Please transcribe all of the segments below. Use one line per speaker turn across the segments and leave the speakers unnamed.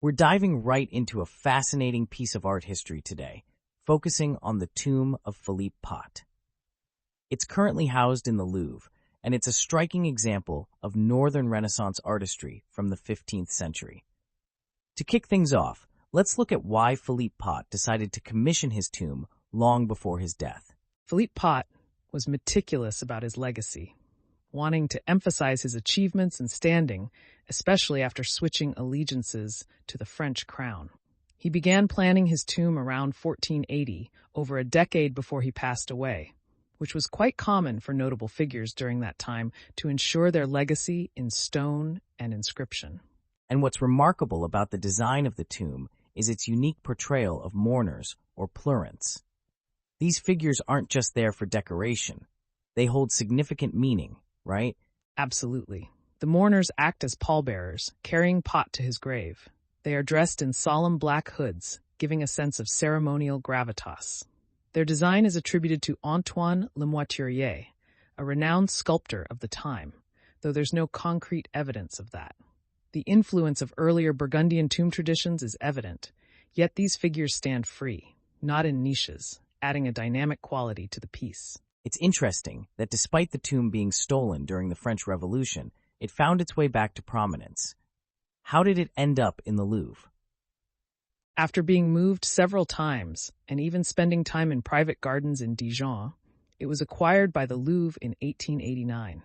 We're diving right into a fascinating piece of art history today, focusing on the tomb of Philippe Pot. It's currently housed in the Louvre, and it's a striking example of Northern Renaissance artistry from the 15th century. To kick things off, let's look at why Philippe Pot decided to commission his tomb long before his death.
Philippe Pot was meticulous about his legacy, wanting to emphasize his achievements and standing, especially after switching allegiances to the French crown. He began planning his tomb around 1480, over a decade before he passed away, which was quite common for notable figures during that time to ensure their legacy in stone and inscription.
And what's remarkable about the design of the tomb is its unique portrayal of mourners, or pleurants. These figures aren't just there for decoration. They hold significant meaning, right?
Absolutely. The mourners act as pallbearers, carrying Pot to his grave. They are dressed in solemn black hoods, giving a sense of ceremonial gravitas. Their design is attributed to Antoine Lemoiturier, a renowned sculptor of the time, though there's no concrete evidence of that. The influence of earlier Burgundian tomb traditions is evident, yet these figures stand free, not in niches, adding a dynamic quality to the piece.
It's interesting that despite the tomb being stolen during the French Revolution, it found its way back to prominence. How did it end up in the Louvre?
After being moved several times, and even spending time in private gardens in Dijon, it was acquired by the Louvre in 1889.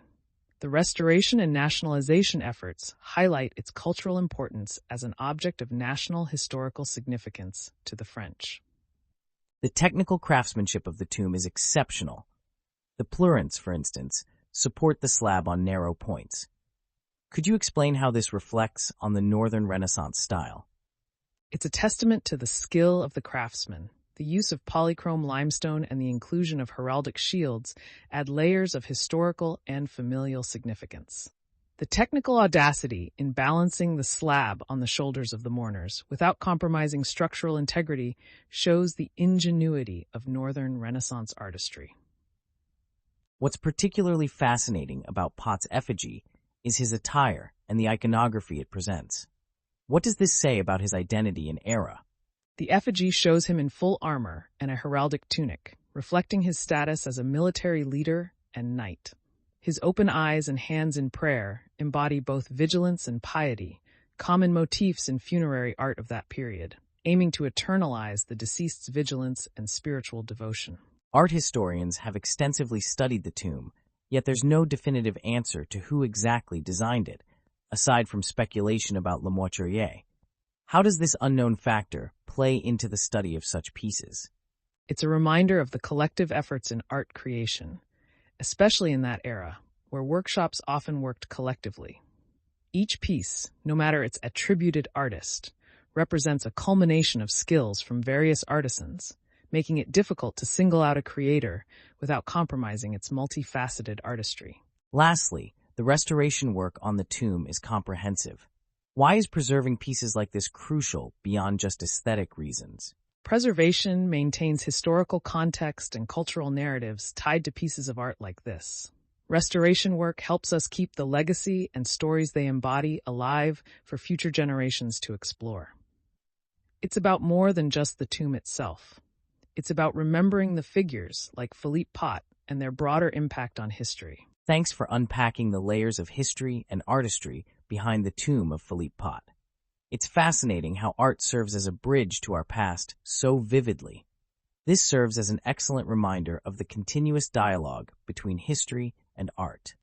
The restoration and nationalization efforts highlight its cultural importance as an object of national historical significance to the French.
The technical craftsmanship of the tomb is exceptional. The pleurants, for instance, support the slab on narrow points. Could you explain how this reflects on the Northern Renaissance style?
It's a testament to the skill of the craftsman. The use of polychrome limestone and the inclusion of heraldic shields add layers of historical and familial significance. The technical audacity in balancing the slab on the shoulders of the mourners without compromising structural integrity shows the ingenuity of Northern Renaissance artistry.
What's particularly fascinating about Pot's effigy is his attire and the iconography it presents. What does this say about his identity and era?
The effigy shows him in full armor and a heraldic tunic, reflecting his status as a military leader and knight. His open eyes and hands in prayer embody both vigilance and piety, common motifs in funerary art of that period, aiming to eternalize the deceased's vigilance and spiritual devotion.
Art historians have extensively studied the tomb, yet there's no definitive answer to who exactly designed it, aside from speculation about Lemoiturier. How does this unknown factor play into the study of such pieces?
It's a reminder of the collective efforts in art creation, especially in that era, where workshops often worked collectively. Each piece, no matter its attributed artist, represents a culmination of skills from various artisans, making it difficult to single out a creator without compromising its multifaceted artistry.
Lastly, the restoration work on the tomb is comprehensive. Why is preserving pieces like this crucial beyond just aesthetic reasons?
Preservation maintains historical context and cultural narratives tied to pieces of art like this. Restoration work helps us keep the legacy and stories they embody alive for future generations to explore. It's about more than just the tomb itself. It's about remembering the figures like Philippe Pot and their broader impact on history.
Thanks for unpacking the layers of history and artistry behind the tomb of Philippe Pot. It's fascinating how art serves as a bridge to our past so vividly. This serves as an excellent reminder of the continuous dialogue between history and art.